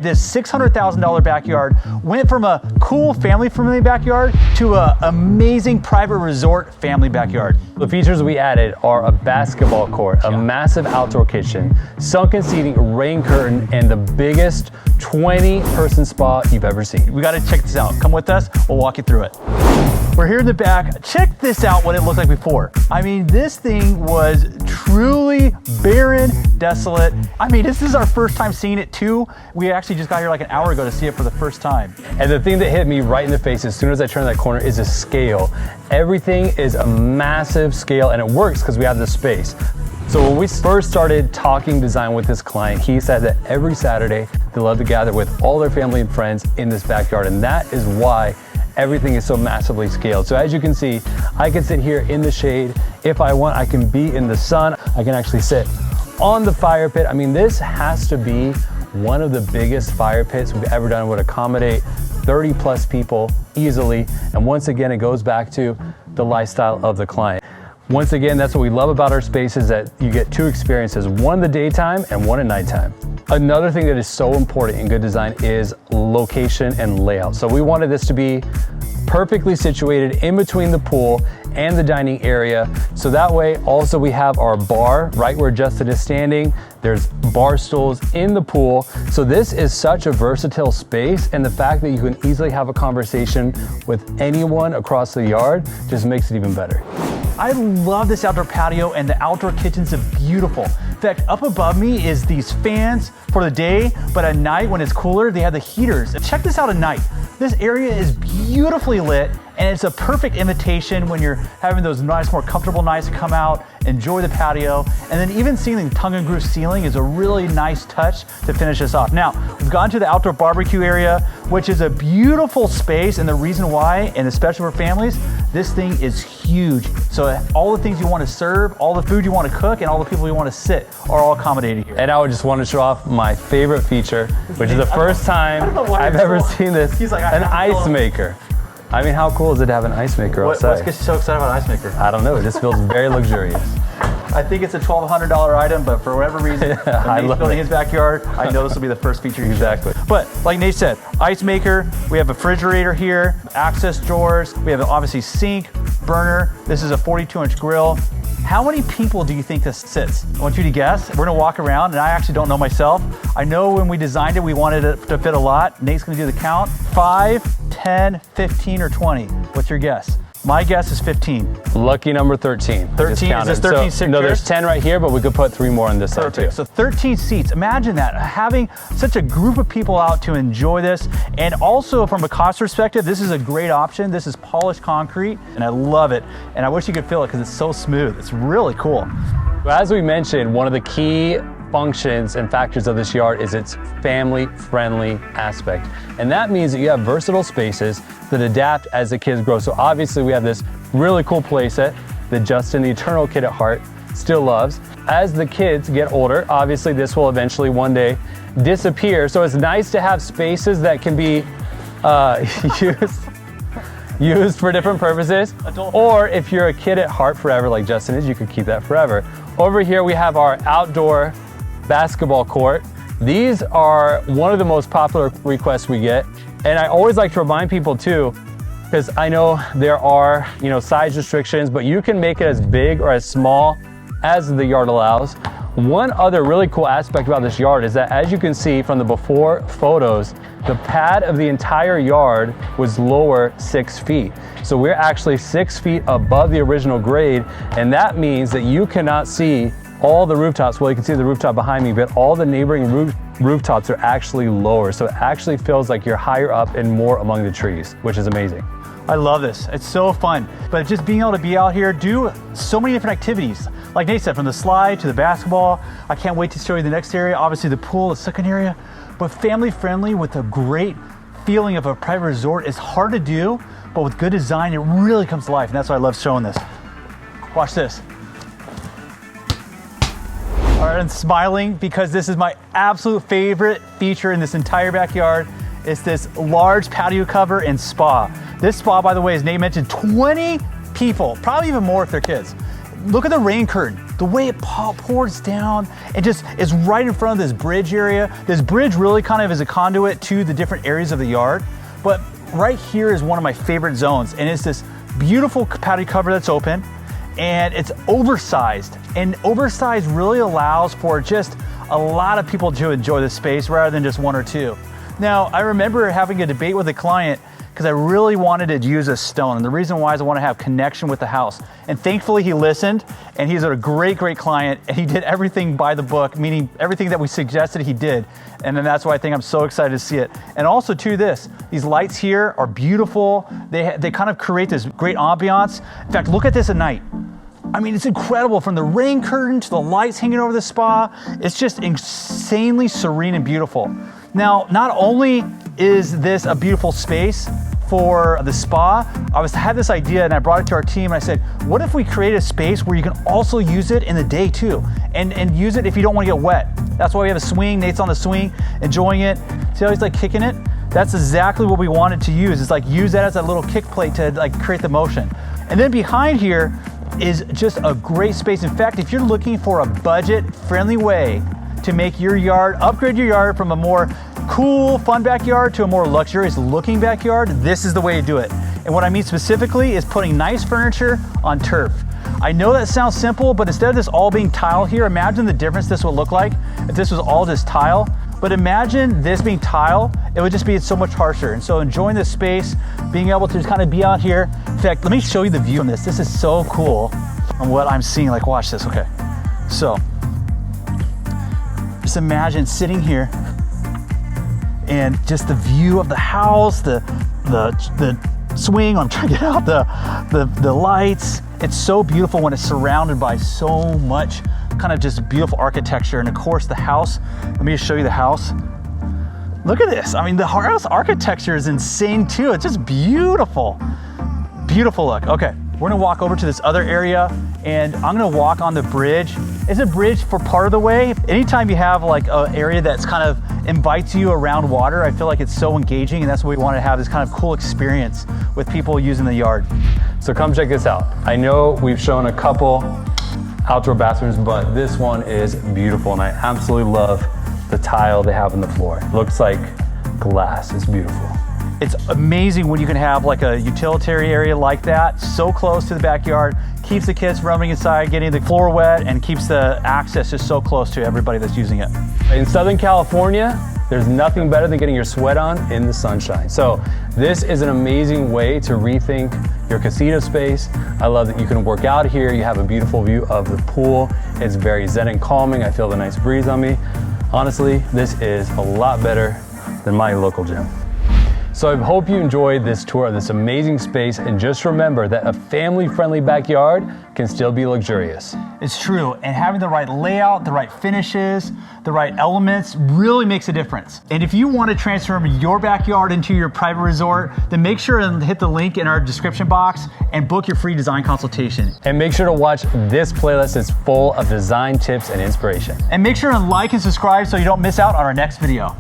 This $600,000 backyard went from a cool family-friendly backyard to an amazing private resort family backyard. The features we added are a basketball court, a massive outdoor kitchen, sunken seating, rain curtain, and the biggest 20-person spa you've ever seen. We gotta check this out. Come with us, we'll walk you through it. We're here in the back. Check this out, what it looked like before. I mean, this thing was truly barren, desolate. I mean, this is our first time seeing it too. We actually just got here like an hour ago to see it for the first time. And the thing that hit me right in the face as soon as I turned that corner is a scale. Everything is a massive scale, and it works because we have the space. So when we first started talking design with this client, he said that every Saturday they love to gather with all their family and friends in this backyard, and that is why everything is so massively scaled. So as you can see, I can sit here in the shade. If I want, I can be in the sun. I can actually sit on the fire pit. I mean, this has to be one of the biggest fire pits we've ever done. It would accommodate 30 plus people easily. And once again, it goes back to the lifestyle of the client. Once again, that's what we love about our space, is that you get two experiences, one in the daytime and one at nighttime. Another thing that is so important in good design is location and layout. So we wanted this to be perfectly situated in between the pool and the dining area. So that way also we have our bar right where Justin is standing. There's bar stools in the pool. So this is such a versatile space, and the fact that you can easily have a conversation with anyone across the yard just makes it even better. I love this outdoor patio, and the outdoor kitchens are beautiful. In fact, up above me is these fans for the day, but at night when it's cooler, they have the heaters. Check this out at night. This area is beautifully lit, and it's a perfect invitation when you're having those nice, more comfortable nights to come out, enjoy the patio, and then even seeing the tongue and groove ceiling is a really nice touch to finish this off. Now, we've gone to the outdoor barbecue area, which is a beautiful space, and the reason why, and especially for families, this thing is huge. So all the things you want to serve, all the food you want to cook, and all the people you want to sit are all accommodated here. And I would just want to show off my favorite feature, which is the first time I've ever seen this, an ice maker. I mean, how cool is it to have an ice maker outside? What gets you so excited about an ice maker? I don't know, it just feels very luxurious. I think it's a $1,200 item, but for whatever reason, when Nate's building his backyard, I know this will be the first feature you Exactly. But like Nate said, ice maker, we have a refrigerator here, access drawers, we have obviously sink, burner. This is a 42-inch grill. How many people do you think this sits? I want you to guess. We're gonna walk around, and I actually don't know myself. I know when we designed it, we wanted it to fit a lot. Nate's gonna do the count. 5, 10, 15, or 20. What's your guess? My guess is 15. Lucky number 13. 13, is this 13 so, no, there's 10 right here, but we could put 3 more on this side too. So 13 seats. Imagine that, having such a group of people out to enjoy this. And also from a cost perspective, this is a great option. This is polished concrete, and I love it. And I wish you could feel it because it's so smooth. It's really cool. As we mentioned, one of the key functions and factors of this yard is its family-friendly aspect. And that means that you have versatile spaces that adapt as the kids grow. So obviously we have this really cool playset that Justin, the eternal kid at heart, still loves. As the kids get older, obviously this will eventually one day disappear. So it's nice to have spaces that can be used for different purposes. Or if you're a kid at heart forever like Justin is, you could keep that forever. Over here we have our outdoor basketball court. These are one of the most popular requests we get. And I always like to remind people too, because I know there are, size restrictions, but you can make it as big or as small as the yard allows. One other really cool aspect about this yard is that, as you can see from the before photos, the pad of the entire yard was lower 6 feet. So we're actually 6 feet above the original grade, and that means that you cannot see all the rooftops. Well, you can see the rooftop behind me, but all the neighboring rooftops are actually lower. So it actually feels like you're higher up and more among the trees, which is amazing. I love this. It's so fun. But just being able to be out here, do so many different activities. Like Nate said, from the slide to the basketball. I can't wait to show you the next area. Obviously the pool, the second area, but family friendly with a great feeling of a private resort is hard to do, but with good design, it really comes to life. And that's why I love showing this. Watch this. All right, I'm smiling because this is my absolute favorite feature in this entire backyard. It's this large patio cover and spa. This spa, by the way, as Nate mentioned, 20 people, probably even more if they're kids. look at the rain curtain, the way it pours down and just is right in front of this bridge area. This bridge really kind of is a conduit to the different areas of the yard. But right here is one of my favorite zones, and it's this beautiful patio cover that's open, and it's oversized. And oversized really allows for just a lot of people to enjoy the space rather than just one or two. Now, I remember having a debate with a client because I really wanted to use a stone. And the reason why is I want to have connection with the house. And thankfully he listened, and he's a great, great client, and he did everything by the book, meaning everything that we suggested he did. And then that's why I think I'm so excited to see it. And also too these lights here are beautiful. They kind of create this great ambiance. In fact, look at this at night. I mean, it's incredible, from the rain curtain to the lights hanging over the spa. It's just insanely serene and beautiful. Now, not only is this a beautiful space for the spa, I had this idea and I brought it to our team and I said, what if we create a space where you can also use it in the day too, and use it if you don't want to get wet. That's why we have a swing. Nate's on the swing, enjoying it. See how he's like kicking it? That's exactly what we wanted to use. It's like use that as a little kick plate to like create the motion. And then behind here is just a great space. In fact, if you're looking for a budget-friendly way to make your yard, upgrade your yard from a more cool, fun backyard to a more luxurious looking backyard, this is the way to do it. And what I mean specifically is putting nice furniture on turf. I know that sounds simple, but instead of this all being tile here, imagine the difference this would look like if this was all just tile. But imagine this being tile, it would just be so much harsher. And so enjoying this space, being able to kind of be out here. In fact, let me show you the view from this. This is so cool on what I'm seeing. Like, watch this, okay. So, just imagine sitting here and just the view of the house, the swing, I'm trying to get out the lights. It's so beautiful when it's surrounded by so much kind of just beautiful architecture. And of course the house, let me just show you the house. Look at this. I mean, the house architecture is insane too. It's just beautiful. Beautiful look. Okay, we're gonna walk over to this other area and I'm gonna walk on the bridge. It's a bridge for part of the way. Anytime you have like an area that's kind of invites you around water, I feel like it's so engaging, and that's what we want to have, this kind of cool experience with people using the yard. So come check this out. I know we've shown a couple outdoor bathrooms, but this one is beautiful, and I absolutely love the tile they have on the floor. It looks like glass. It's beautiful. It's amazing when you can have like a utilitarian area like that, so close to the backyard, keeps the kids from running inside, getting the floor wet, and keeps the access just so close to everybody that's using it. In Southern California, there's nothing better than getting your sweat on in the sunshine. So this is an amazing way to rethink your casino space. I love that you can work out here. You have a beautiful view of the pool. It's very zen and calming. I feel the nice breeze on me. Honestly, this is a lot better than my local gym. So I hope you enjoyed this tour of this amazing space, and just remember that a family-friendly backyard can still be luxurious. It's true, and having the right layout, the right finishes, the right elements really makes a difference. And if you want to transform your backyard into your private resort, then make sure to hit the link in our description box and book your free design consultation. And make sure to watch this playlist. It's full of design tips and inspiration. And make sure to like and subscribe so you don't miss out on our next video.